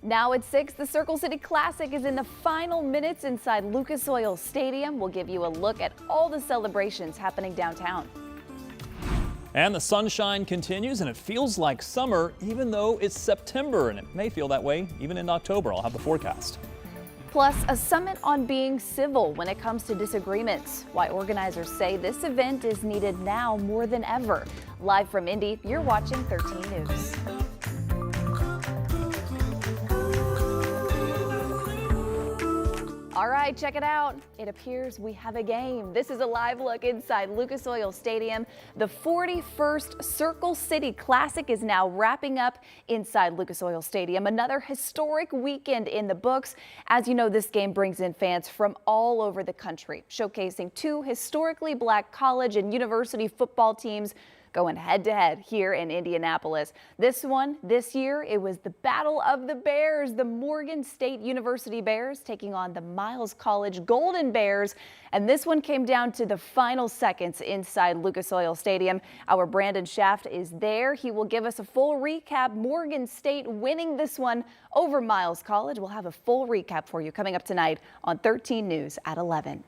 Now at 6, the Circle City Classic is in the final minutes inside Lucas Oil Stadium. We'll give you a look at all the celebrations happening downtown. And the sunshine continues, and it feels like summer even though it's September, and it may feel that way even in October. I'll have the forecast. Plus, a summit on being civil when it comes to disagreements. Why organizers say this event is needed now more than ever. Live from Indy, you're watching 13 News. All right, check it out. It appears we have a game. This is a live look inside Lucas Oil Stadium. The 41st Circle City Classic is now wrapping up inside Lucas Oil Stadium. Another historic weekend in the books. As you know, this game brings in fans from all over the country, showcasing two historically black college and university football teams going head-to-head here in Indianapolis. This year, it was the Battle of the Bears, the Morgan State University Bears taking on the Miles College Golden Bears. And this one came down to the final seconds inside Lucas Oil Stadium. Our Brandon Shaft is there. He will give us a full recap. Morgan State winning this one over Miles College. We'll have a full recap for you coming up tonight on 13 News at 11.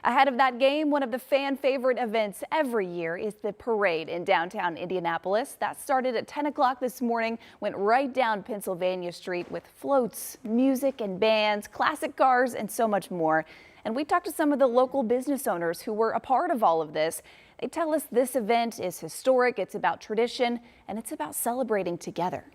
Ahead of that game, one of the fan favorite events every year is the parade in downtown Indianapolis. That started at 10 o'clock this morning, went right down Pennsylvania Street with floats, music and bands, classic cars, and so much more. And we talked to some of the local business owners who were a part of all of this. They tell us this event is historic, it's about tradition, and it's about celebrating together.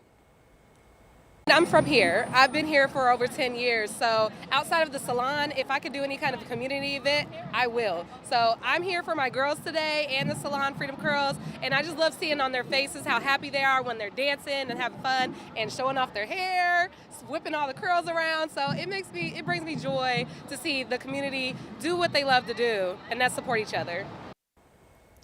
I'm from here. I've been here for over 10 years. So outside of the salon, if I could do any kind of community event, I will. So I'm here for my girls today and the salon Freedom Curls. And I just love seeing on their faces how happy they are when they're dancing and having fun and showing off their hair, whipping all the curls around. So it brings me joy to see the community do what they love to do, and that's support each other.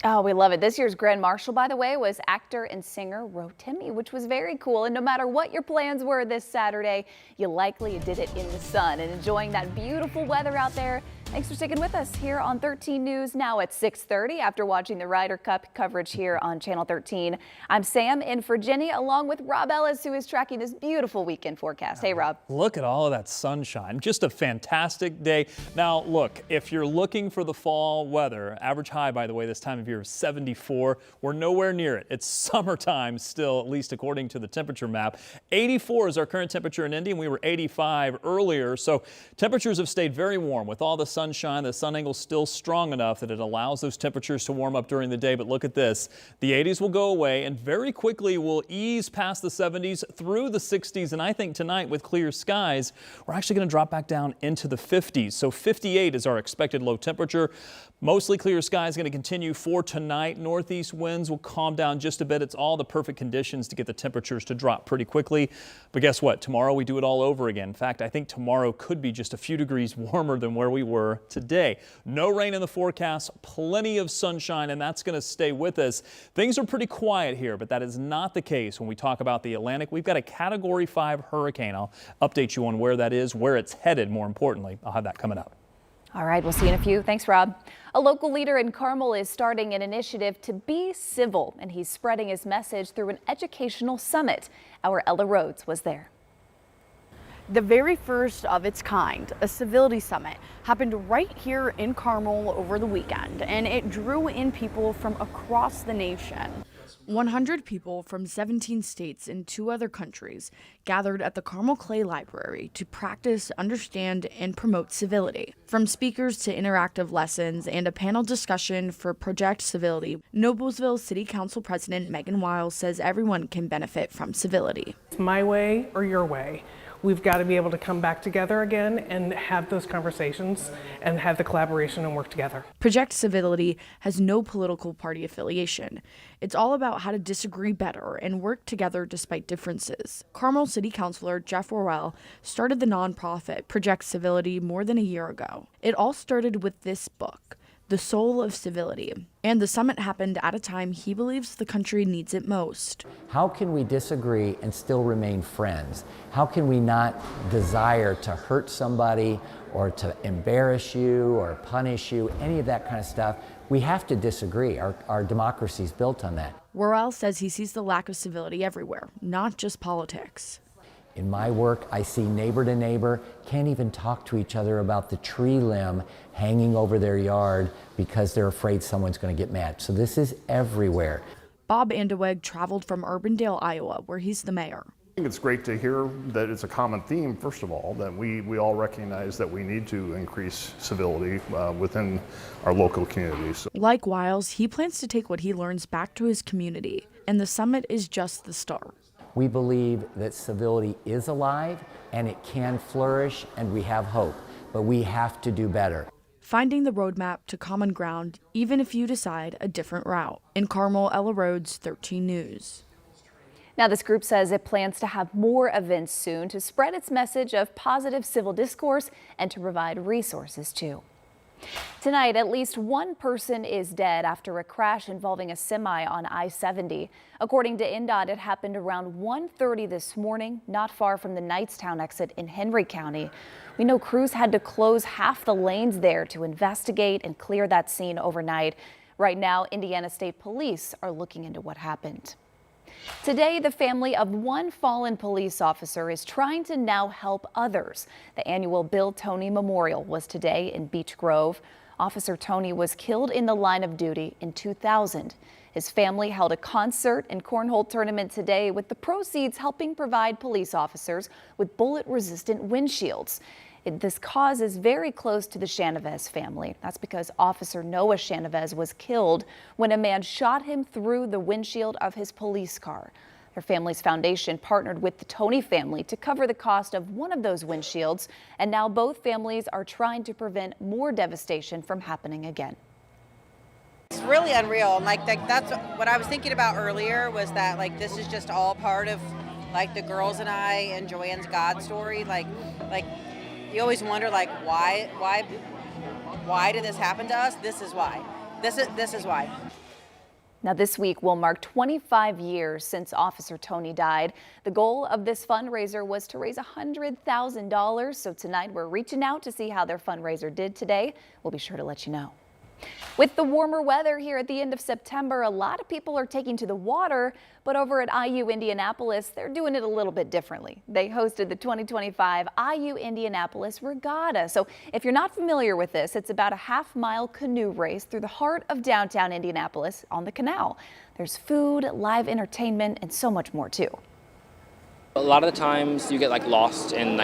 Oh, we love it. This year's Grand Marshal, by the way, was actor and singer Toney, which was very cool. And no matter what your plans were this Saturday, you likely did it in the sun and enjoying that beautiful weather out there. Thanks for sticking with us here on 13 News now at 6:30 after watching the Ryder Cup coverage here on Channel 13. I'm Sam in for Jenny along with Rob Ellis, who is tracking this beautiful weekend forecast. Hey, Rob. Look at all of that sunshine. Just a fantastic day. Now, look, if you're looking for the fall weather, average high, by the way, this time of year is 74. We're nowhere near it. It's summertime still, at least according to the temperature map. 84 is our current temperature in Indy, and we were 85 earlier. So temperatures have stayed very warm with all the sunshine. The sun angle still strong enough that it allows those temperatures to warm up during the day. But look at this. The 80s will go away and very quickly will ease past the 70s through the 60s. And I think tonight with clear skies, we're actually going to drop back down into the 50s. So 58 is our expected low temperature. Mostly clear skies going to continue for tonight. Northeast winds will calm down just a bit. It's all the perfect conditions to get the temperatures to drop pretty quickly. But guess what? Tomorrow we do it all over again. In fact, I think tomorrow could be just a few degrees warmer than where we were today. No rain in the forecast, plenty of sunshine, and that's going to stay with us. Things are pretty quiet here, but that is not the case when we talk about the Atlantic. We've got a Category 5 hurricane. I'll update you on where that is, where it's headed, more importantly. I'll have that coming up. All right, we'll see you in a few. Thanks, Rob. A local leader in Carmel is starting an initiative to be civil, and he's spreading his message through an educational summit. Our Ella Rhodes was there. The very first of its kind, a civility summit, happened right here in Carmel over the weekend, and it drew in people from across the nation. 100 people from 17 states and 2 other countries gathered at the Carmel Clay Library to practice, understand, and promote civility. From speakers to interactive lessons and a panel discussion for Project Civility, Noblesville City Council President Megan Wiles says everyone can benefit from civility. It's my way or your way. We've got to be able to come back together again and have those conversations and have the collaboration and work together. Project Civility has no political party affiliation. It's all about how to disagree better and work together despite differences. Carmel City Councilor Jeff Worrell started the nonprofit Project Civility more than a year ago. It all started with this book, The Soul of Civility. And the summit happened at a time he believes the country needs it most. How can we disagree and still remain friends? How can we not desire to hurt somebody or to embarrass you or punish you, any of that kind of stuff? We have to disagree. Our democracy is built on that. Worrell says he sees the lack of civility everywhere, not just politics. In my work, I see neighbor to neighbor can't even talk to each other about the tree limb hanging over their yard because they're afraid someone's going to get mad. So this is everywhere. Bob Andeweg traveled from Urbandale, Iowa, where he's the mayor. I think it's great to hear that it's a common theme, first of all, that we all recognize that we need to increase civility within our local communities. Like Wiles, he plans to take what he learns back to his community, and the summit is just the start. We believe that civility is alive and it can flourish, and we have hope, but we have to do better. Finding the roadmap to common ground, even if you decide a different route. In Carmel, Ella Rhodes, 13 News. Now, this group says it plans to have more events soon to spread its message of positive civil discourse and to provide resources too. Tonight, at least one person is dead after a crash involving a semi on I-70. According to INDOT, it happened around 1:30 this morning, not far from the Knightstown exit in Henry County. We know crews had to close half the lanes there to investigate and clear that scene overnight. Right now, Indiana State Police are looking into what happened. Today, the family of one fallen police officer is trying to now help others. The annual Bill Toney Memorial was today in Beech Grove. Officer Toney was killed in the line of duty in 2000. His family held a concert and cornhole tournament today with the proceeds helping provide police officers with bullet-resistant windshields. This cause is very close to the Chanovez family. That's because Officer Noah Chanovez was killed when a man shot him through the windshield of his police car. Their family's foundation partnered with the Toney family to cover the cost of one of those windshields, and now both families are trying to prevent more devastation from happening again. It's really unreal. That's what I was thinking about earlier, was that this is just all part of the girls and I and Joanne's God story. You always wonder why did this happen to us? This is why. This is why. Now, this week will mark 25 years since Officer Toney died. The goal of this fundraiser was to raise $100,000. So tonight we're reaching out to see how their fundraiser did today. We'll be sure to let you know. With the warmer weather here at the end of September, a lot of people are taking to the water, but over at IU Indianapolis, they're doing it a little bit differently. They hosted the 2025 IU Indianapolis Regatta. So if you're not familiar with this, it's about a half-mile canoe race through the heart of downtown Indianapolis on the canal. There's food, live entertainment, and so much more too. A lot of the times you get lost in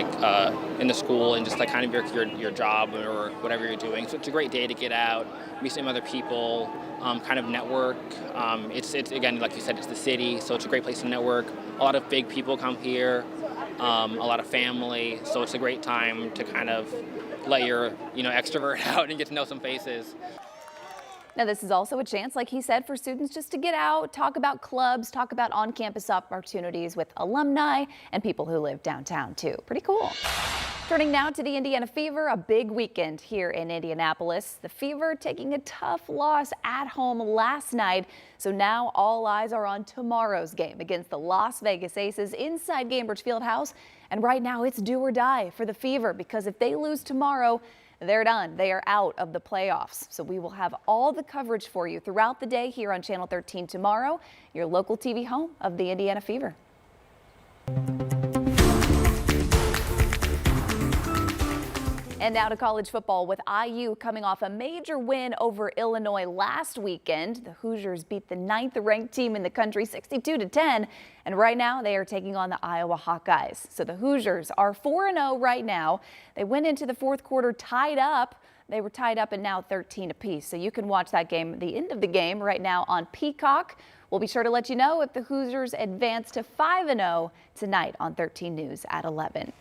in the school and just kind of your job or whatever you're doing. So it's a great day to get out, meet some other people, kind of network. It's again, like you said, it's the city, so it's a great place to network. A lot of big people come here, a lot of family, so it's a great time to kind of let your extrovert out and get to know some faces. Now, this is also a chance, like he said, for students just to get out, talk about clubs, talk about on-campus opportunities with alumni and people who live downtown, too. Pretty cool. Turning now to the Indiana Fever, a big weekend here in Indianapolis. The Fever taking a tough loss at home last night, so now all eyes are on tomorrow's game against the Las Vegas Aces inside Gainbridge Fieldhouse. And right now it's do or die for the Fever, because if they lose tomorrow, they're done. They are out of the playoffs. So we will have all the coverage for you throughout the day here on Channel 13 tomorrow, your local TV home of the Indiana Fever. And now to college football, with IU coming off a major win over Illinois last weekend. The Hoosiers beat the 9th-ranked team in the country 62-10, and right now they are taking on the Iowa Hawkeyes. So the Hoosiers are 4-0 right now. They went into the fourth quarter tied up. They were tied up and now 13 apiece. So you can watch that game, the end of the game, right now on Peacock. We'll be sure to let you know if the Hoosiers advance to 5-0 tonight on 13 News at 11.